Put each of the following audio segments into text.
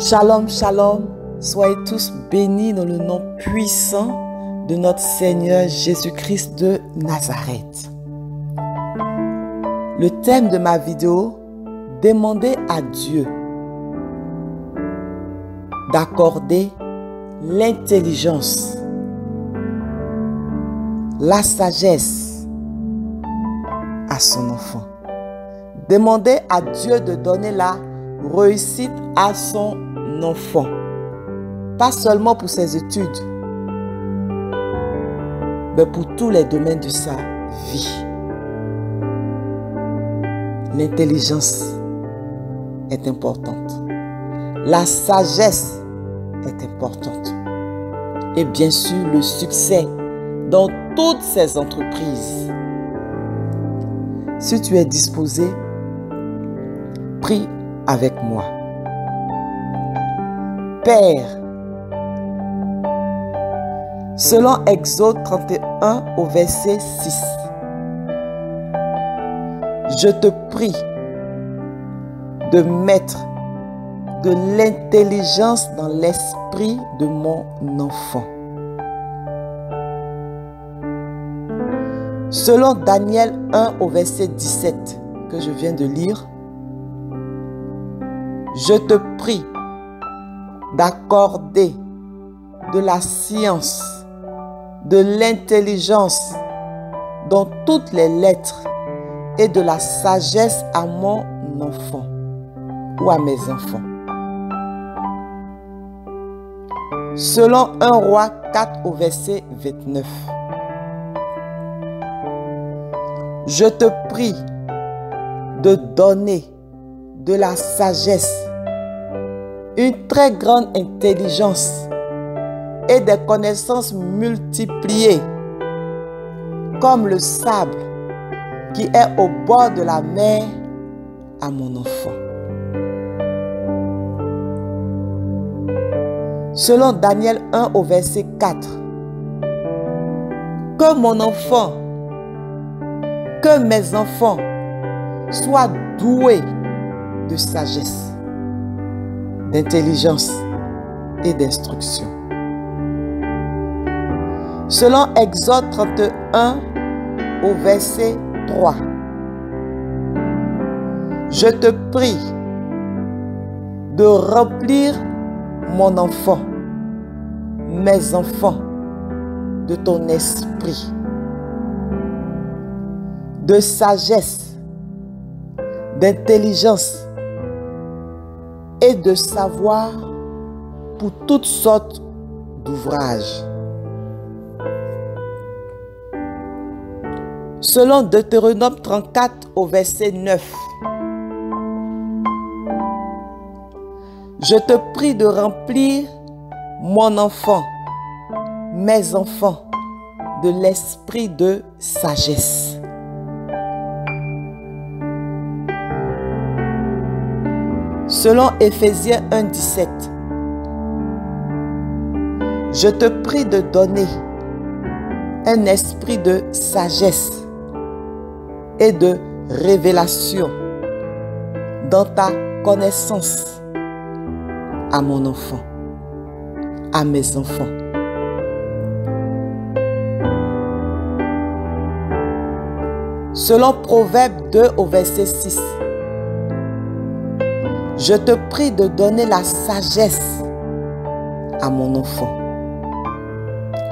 Shalom, shalom, soyez tous bénis dans le nom puissant de notre Seigneur Jésus-Christ de Nazareth. Le thème de ma vidéo, demandez à Dieu d'accorder l'intelligence, la sagesse à son enfant. Demandez à Dieu de donner la réussite à son enfant, pas seulement pour ses études, mais pour tous les domaines de sa vie. L'intelligence est importante, la sagesse est importante et bien sûr le succès dans toutes ces entreprises. Si tu es disposé, prie avec moi. Père, selon Exode 31 au verset 6, je te prie de mettre de l'intelligence dans l'esprit de mon enfant. Selon Daniel 1 au verset 17 que je viens de lire, je te prie d'accorder de la science, de l'intelligence dans toutes les lettres et de la sagesse à mon enfant ou à mes enfants. Selon 1 Roi 4 au verset 29, je te prie de donner de la sagesse, une très grande intelligence et des connaissances multipliées comme le sable qui est au bord de la mer à mon enfant. Selon Daniel 1 au verset 4, que mon enfant, que mes enfants soient doués de sagesse, d'intelligence et d'instruction. Selon Exode 31 au verset 3, je te prie de remplir mon enfant, mes enfants, de ton esprit, de sagesse, d'intelligence et de savoir pour toutes sortes d'ouvrages. Selon Deutéronome 34 au verset 9, je te prie de remplir mon enfant, mes enfants, de l'esprit de sagesse. Selon Éphésiens 1, 17, je te prie de donner un esprit de sagesse et de révélation dans ta connaissance à mon enfant, à mes enfants. Selon Proverbe 2 au verset 6, je te prie de donner la sagesse à mon enfant,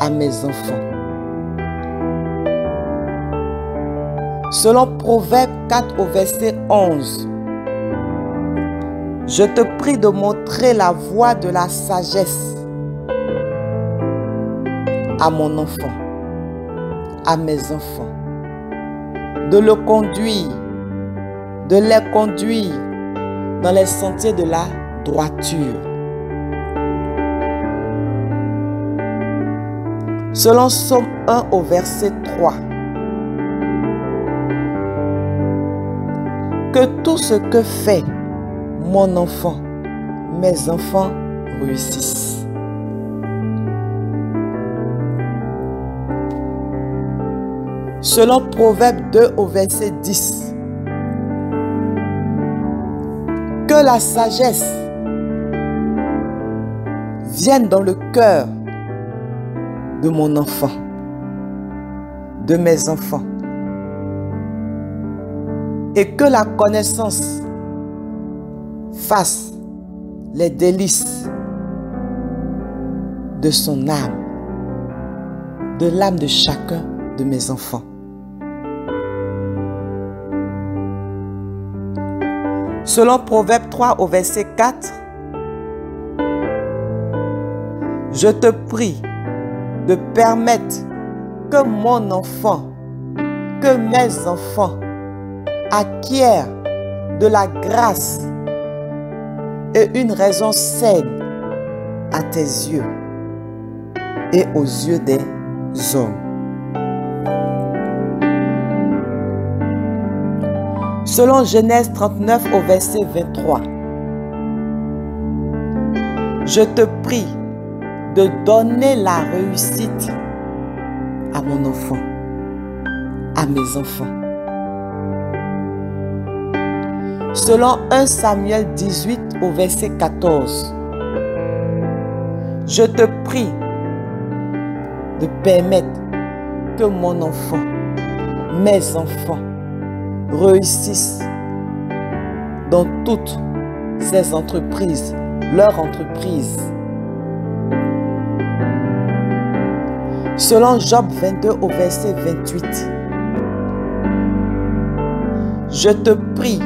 à mes enfants. Selon Proverbe 4 au verset 11, je te prie de montrer la voie de la sagesse à mon enfant, à mes enfants, de le conduire, de les conduire dans les sentiers de la droiture. Selon Psaume 1 au verset 3, que tout ce que fait mon enfant, mes enfants réussissent. Selon Proverbe 2 au verset 10, que la sagesse vienne dans le cœur de mon enfant, de mes enfants, et que la connaissance fasse les délices de son âme, de l'âme de chacun de mes enfants. Selon Proverbe 3 au verset 4, je te prie de permettre que mon enfant, que mes enfants acquièrent de la grâce et une raison saine à tes yeux et aux yeux des hommes. Selon Genèse 39 au verset 23, je te prie de donner la réussite à mon enfant, à mes enfants. Selon 1 Samuel 18 au verset 14, je te prie de permettre que mon enfant, mes enfants, réussissent dans toutes ces entreprises, leur entreprise. Selon Job 22 au verset 28, je te prie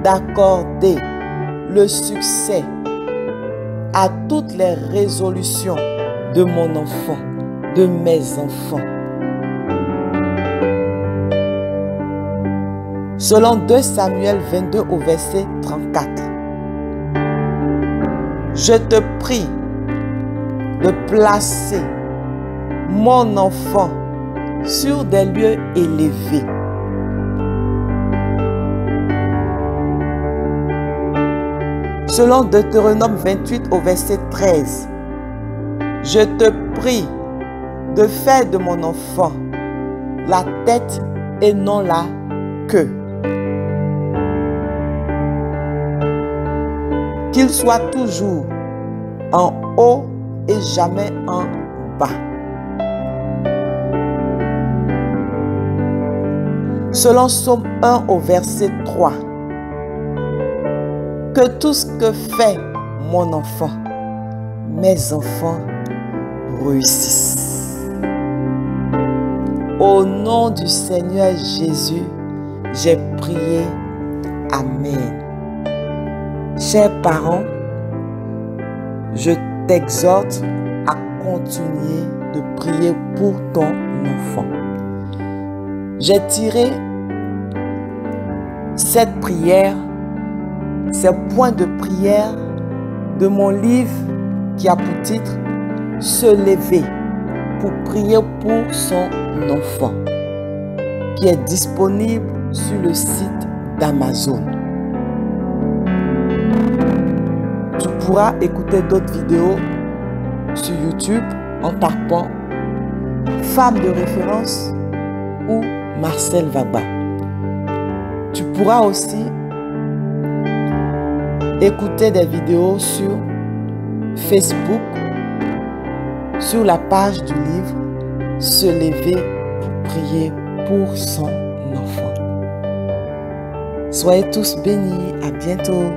d'accorder le succès à toutes les résolutions de mon enfant, de mes enfants. Selon 2 Samuel 22 au verset 34, je te prie de placer mon enfant sur des lieux élevés. Selon Deutéronome 28 au verset 13, je te prie de faire de mon enfant la tête et non la queue. Qu'il soit toujours en haut et jamais en bas. Selon Psaume 1 au verset 3, que tout ce que fait mon enfant, mes enfants réussissent. Au nom du Seigneur Jésus, j'ai prié. Amen. Chers parents, je t'exhorte à continuer de prier pour ton enfant. J'ai tiré cette prière, ces points de prière de mon livre qui a pour titre « Se lever pour prier pour son enfant » qui est disponible sur le site d'Amazon. Tu pourras écouter d'autres vidéos sur YouTube en tapant Femme de référence ou Marcel Vaba. Tu pourras aussi écouter des vidéos sur Facebook, sur la page du livre Se lever pour prier pour son enfant. Soyez tous bénis, à bientôt.